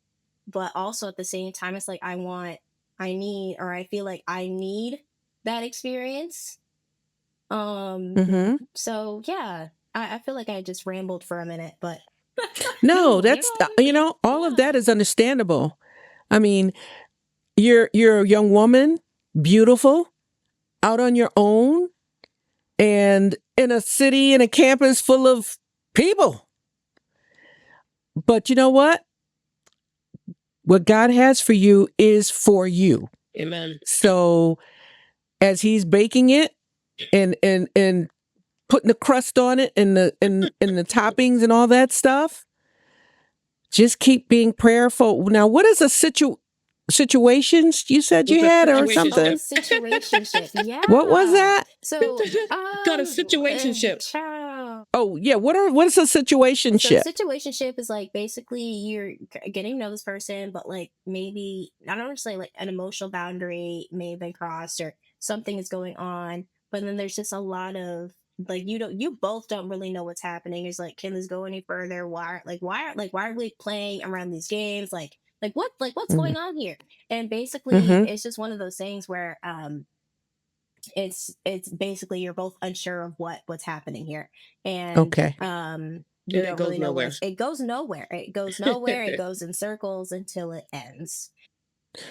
But also at the same time, it's like I feel like I need that experience. Mhm. So yeah, I feel like I just rambled for a minute, but No, you that's know, all of yeah. that is understandable. I mean, you're a young woman, beautiful, out on your own, and in a city, in a campus full of people. But you know what? What God has for you is for you. Amen. So as he's baking it and putting the crust on it and the toppings and all that stuff, just keep being prayerful. Now, what is a situations you said you It's a had or Oh, something? situationship. Yeah. What was that? So, Got a situationship. child. Oh yeah, what is a So situationship? situationship is like basically you're getting to know this person, but like maybe I don't want to say like an emotional boundary may have been crossed or something is going on, but then there's just a lot of like you both don't really know what's happening. It's like, can this go any further? Why are we playing around these games? What's going on here? And basically Mm-hmm. it's just one of those things where it's basically you're both unsure of what's happening here, and Okay. you And it don't goes really know nowhere. it goes nowhere. It goes in circles until it ends.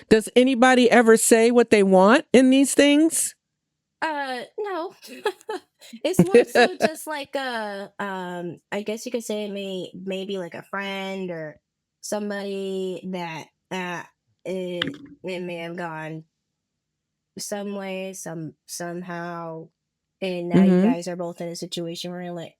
Does anybody ever say what they want in these things? No. It's more so just like I guess you could say maybe like a friend or somebody that it may have gone some way, somehow, and now you Mm-hmm. guys are both in a situation where you're like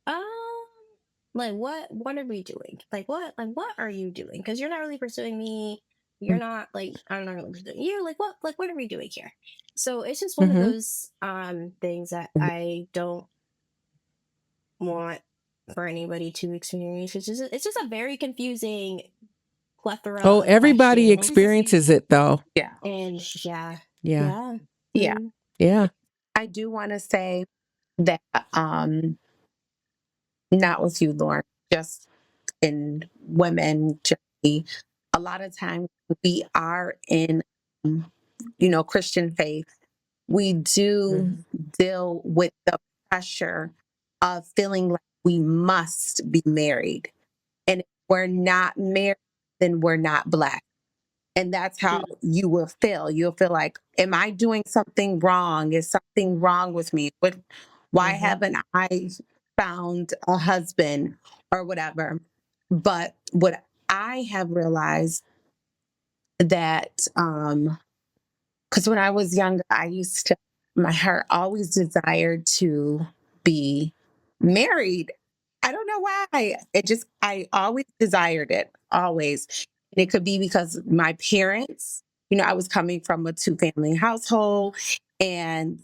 what are we doing? Like what are you doing? Because you're not really pursuing me. You're not like I'm not really pursuing you. Like what are we doing here? So it's just one of Mm-hmm. those things that I don't want for anybody to experience. It's just a very confusing plethora Oh, of everybody questions. experiences it though. Yeah. And yeah. Yeah. Yeah. Yeah. Mhm. Yeah. I do want to say that not with you, Lauren, just in women generally, a lot of times we are in Christian faith. We do deal with the pressure of feeling like we must be married. And if we're not married, then we're not Black. And that's how you will feel. You'll feel like, am I doing something wrong? Is something wrong with me? Why haven't I found a husband or whatever? But what I have realized that, because when I was younger, my heart always desired to be married. I don't know why. I always desired it, always. And it could be because my parents, I was coming from a two-family household, and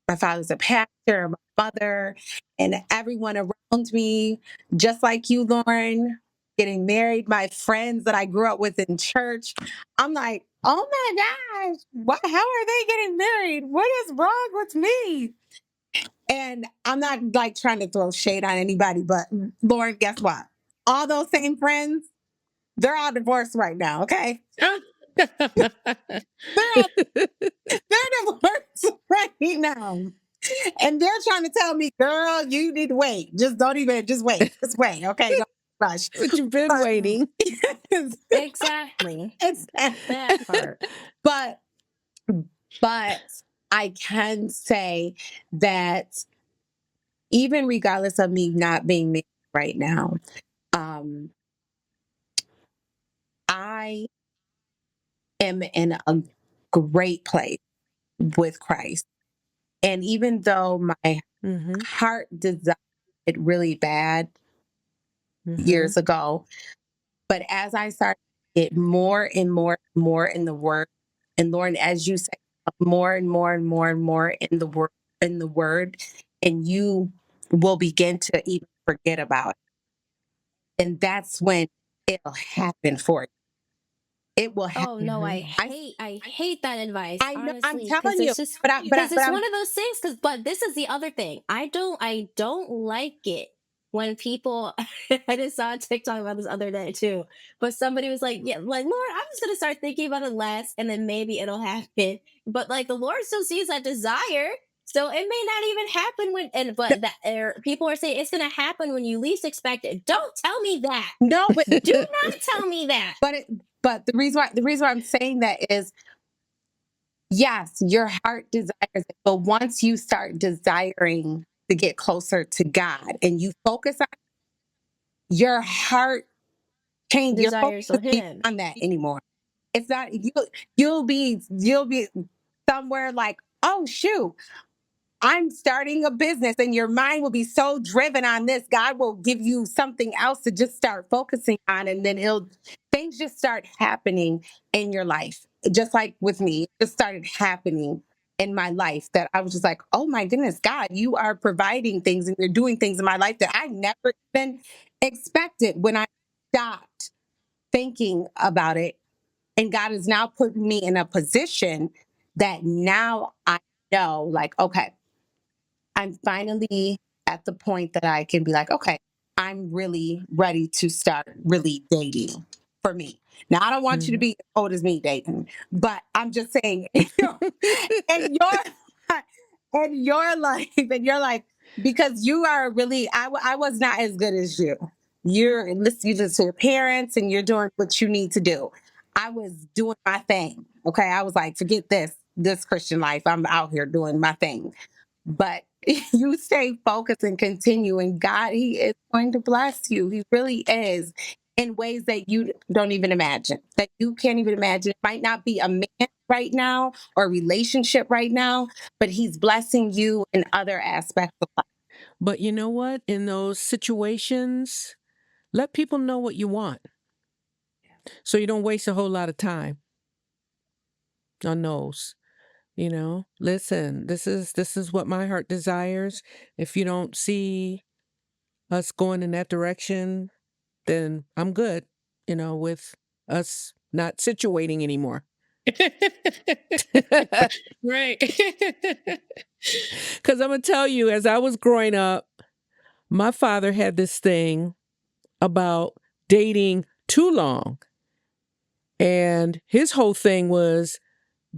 my father's a pastor, my mother, and everyone around me, just like you, Lauren, getting married, my friends that I grew up with in church. I'm like, oh my gosh, how are they getting married? What is wrong with me? And I'm not like trying to throw shade on anybody, but Lauren, guess what? All those same friends, they're all divorced right now, okay? They're divorced right now. And they're trying to tell me, girl, you need to wait. Just don't even, just wait. Just wait. Okay. Don't rush. But you've been But, waiting. Exactly. it's, That part. but I can say that even regardless of me not being married right now, I am in a great place with Christ. And even though my Mm-hmm. heart desired it really bad Mm-hmm. years ago, but as I started to get more and more and more in the word, and Lauren, as you say, more and more and more and more in the word, and you will begin to even forget about it. And that's when it'll happen for you. It will happen. Oh no, Mhm. I hate that advice, I know. I'm honestly, because telling you, there's just but because it's I'm one of those things. But this is the other thing. I don't like it when people. I just saw a TikTok about this other day too. But somebody was like, "Yeah, like Lord, I'm just gonna start thinking about it less, and then maybe it'll happen." But like the Lord still sees that desire. So it may not even happen people are saying it's gonna happen when you least expect it. Don't tell me that. no, but Do not tell me that. but it, But the reason why I'm saying that is, yes, your heart desires it, but once you start desiring to get closer to God and you focus on your heart change, your focus Desires is of him. on that anymore. It's not you'll be somewhere like, oh shoot, I'm starting a business, and your mind will be so driven on this. God will give you something else to just start focusing on, and then things just start happening in your life. Just like with me, it just started happening in my life that I was just like, oh my goodness, God, you are providing things and you're doing things in my life that I never even expected when I stopped thinking about it. And God has now put me in a position that now I know, like, okay, I'm finally at the point that I can be like, okay, I'm really ready to start really dating for me. Now, I don't want you to be as old as me dating, but I'm just saying, in your life, and your life, because you are really, I was not as good as you. You're listening to your parents and you're doing what you need to do. I was doing my thing. Okay. I was like, forget this Christian life. I'm out here doing my thing. But you stay focused and continue, and God, He is going to bless you. He really is, in ways that you don't even imagine, that you can't even imagine. It might not be a man right now or a relationship right now, but He's blessing you in other aspects of life. But you know what? In those situations, let people know what you want so you don't waste a whole lot of time on those. Listen, this is what my heart desires. If you don't see us going in that direction, then I'm good, with us not situating anymore. Right. Because I'm going to tell you, as I was growing up, my father had this thing about dating too long. And his whole thing was,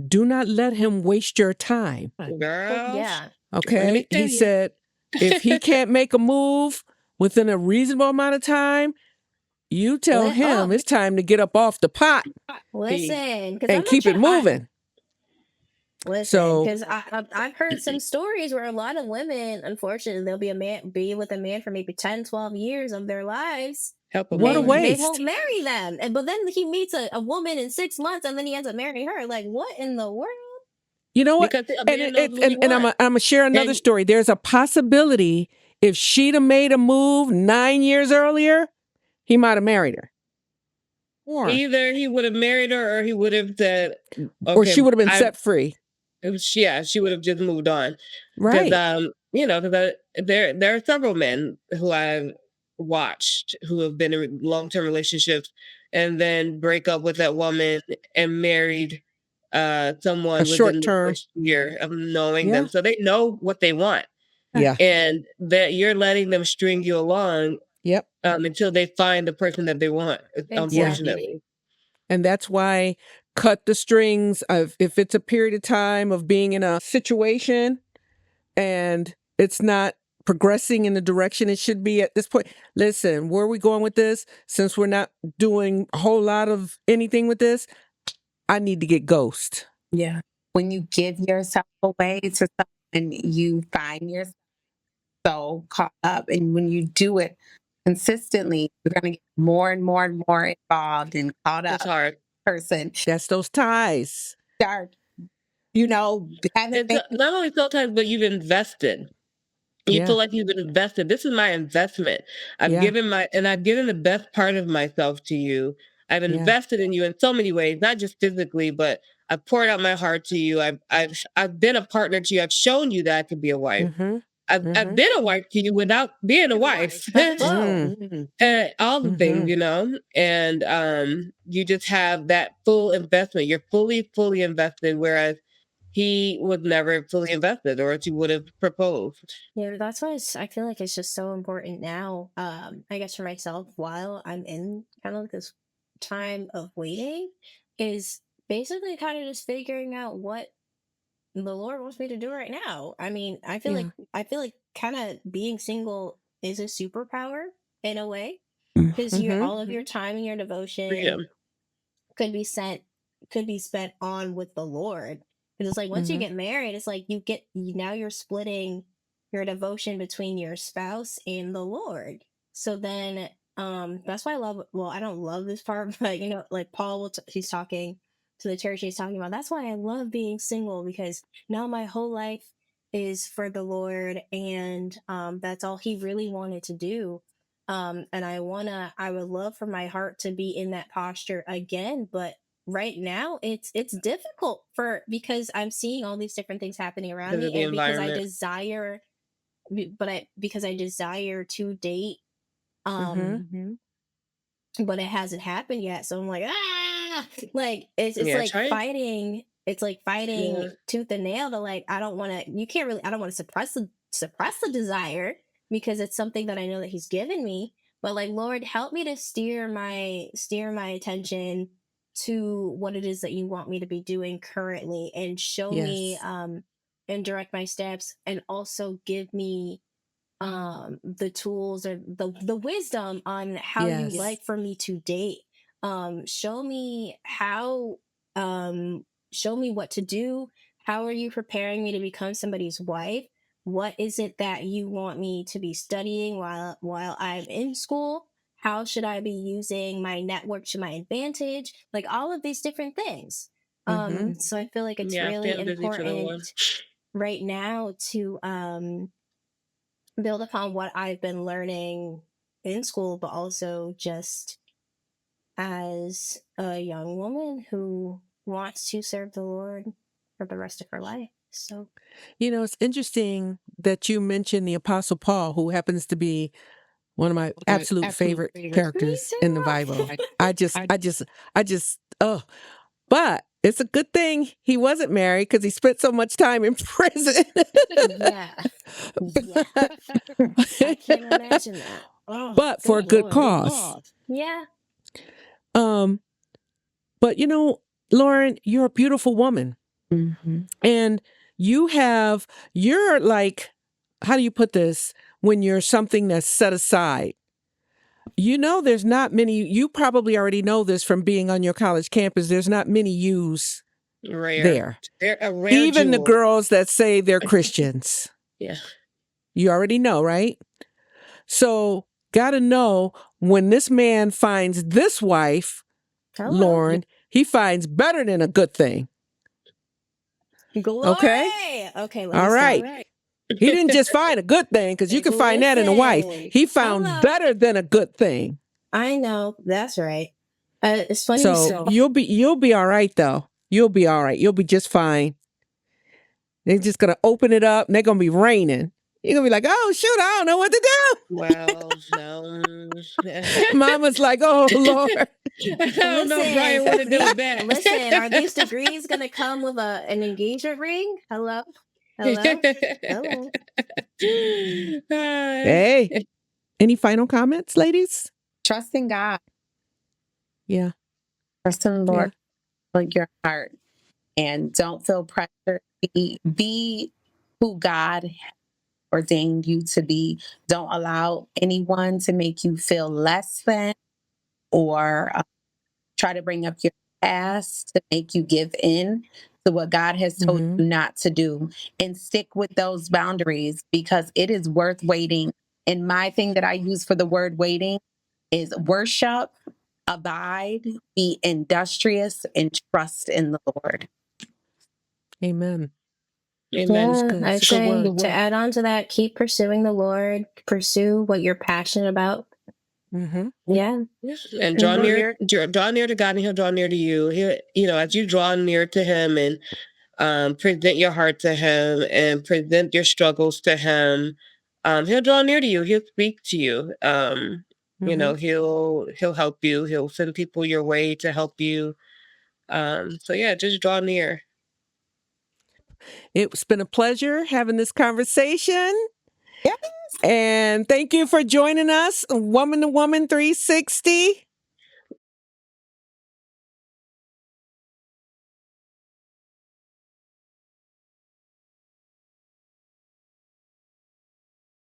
do not let him waste your time. Girl. Yeah. Okay. He said, if he can't make a move within a reasonable amount of time, you tell him it's time to get up off the pot Listen, and keep it moving. Listen, because I've heard some stories where a lot of women, unfortunately, they'll be with a man for maybe 10, 12 years of their lives. What a waste. They won't marry them. But then he meets a woman in 6 months and then he ends up marrying her. Like, what in the world? You know what? Because And I'm going to share another story. There's a possibility if she'd have made a move 9 years earlier, he might have married her. Either he would have married her or he would have said, okay, or she would have been set free. She would have just moved on. Right. Because there are several men who I've watched who have been in long-term relationships and then break up with that woman and married someone within the first year of knowing them. So they know what they want. Yeah. And that you're letting them string you along. Yep. Until they find the person that they want, unfortunately. And that's why cut the strings of, if it's a period of time of being in a situation and it's not progressing in the direction it should be at this point. Listen, where are we going with this? Since we're not doing a whole lot of anything with this, I need to get ghost. Yeah. When you give yourself away to someone, you find yourself so caught up. And when you do it consistently, you're going to get more and more and more involved and caught up. It's hard. Person. That's those ties. Start, it's not only those ties, but you've invested. You feel like you've been invested. This is my investment. I've given the best part of myself to you. I've invested in you in so many ways, not just physically, but I've poured out my heart to you. I've been a partner to you. I've shown you that I could be a wife. I've been a wife to you without being a wife. All the things, and you just have that full investment. You're fully invested, whereas he was never fully invested, or he would have proposed. Yeah, that's why I feel like it's just so important now. I guess for myself, while I'm in kind of like this time of waiting, is basically kind of just figuring out what the Lord wants me to do right now. I mean, I feel like kind of being single is a superpower in a way, because you're all of your time and your devotion. Freedom. could be spent on with the Lord. Because it's like once you Mhm. get married, it's like now you're splitting your devotion between your spouse and the Lord. So then that's why I love, well, I don't love this part, but like Paul he's talking to the church, he's talking about that's why I love being single, because now my whole life is for the Lord, and that's all he really wanted to do. And I would love for my heart to be in that posture again, but right now it's difficult because I'm seeing all these different things happening around Because me, of the and environment. because I desire to date, Mhm. but it hasn't happened yet. So I'm like, like it's Yeah, like try. fighting. It's like fighting Yeah. tooth and nail to, like, I don't want to. You can't really. I don't want to suppress the desire, because it's something that I know that He's given me. But like, Lord, help me to steer my attention to what it is that You want me to be doing currently, and show me, Yes. and direct my steps, and also give me the tools, or the wisdom on how You Yes. like for me to date. Show me how, show me what to do. How are You preparing me to become somebody's wife? What is it that You want me to be studying while I'm in school? How should I be using my network to my advantage? Like, all of these different things. Mhm. So I feel like it's Yeah, really staying busy for the important one. right now to build upon what I've been learning in school, but also just as a young woman who wants to serve the Lord for the rest of her life. So, It's interesting that you mentioned the Apostle Paul, who happens to be one of my absolute favorite me characters in the Bible. too. I just, oh, but it's a good thing he wasn't married because he spent so much time in prison. Yeah. Yeah. I can't imagine that. Oh, But for a good good Lord. cause. Yeah. Um, but Lauren, you're a beautiful woman. And you're like, how do you put this? When you're something that's set aside, there's not many, you probably already know this from being on your college campus. There's not many yous Rare. there. They're a rare Even the jewel. girls that say they're Christians. Yeah. You already know, right? So, gotta know when this man finds this wife, Hello. Lauren, he finds better than a good thing. Glory. Okay? Okay, let All me stop. right. He didn't just find a good thing, because you can find that in a wife. Listen. He found Hello. better than a good thing. I know, that's right. It's funny. So you'll be all right, though. You'll be all right. You'll be just fine. They're just gonna open it up and they're gonna be raining. You're gonna be like, oh shoot, I don't know what to do. Well, no. Mama's like, oh Lord. I don't know if Brian want to do with that. Listen, are these degrees gonna come with an engagement ring? Hello? Hello? Hey, any final comments, ladies? Trust in God. Yeah. Trust in the Lord with your heart, and don't feel pressure. Be who God ordained you to be. Don't allow anyone to make you feel less than, or try to bring up your past to make you give in to what God has told you not to do. And stick with those boundaries, because it is worth waiting. And my thing that I use for the word waiting is worship, abide, be industrious, and trust in the Lord. Amen. Amen. Yeah, I It's a good say word. to add on to that, keep pursuing the Lord, pursue what you're passionate about. Mm-hmm. Yeah. And draw near to God, and He'll draw near to you. As you draw near to Him and present your heart to Him and present your struggles to Him, He'll draw near to you. He'll speak to you. He'll help you. He'll send people your way to help you. So yeah, just draw near. It's been a pleasure having this conversation. Yes. And thank you for joining us, Woman to Woman 360.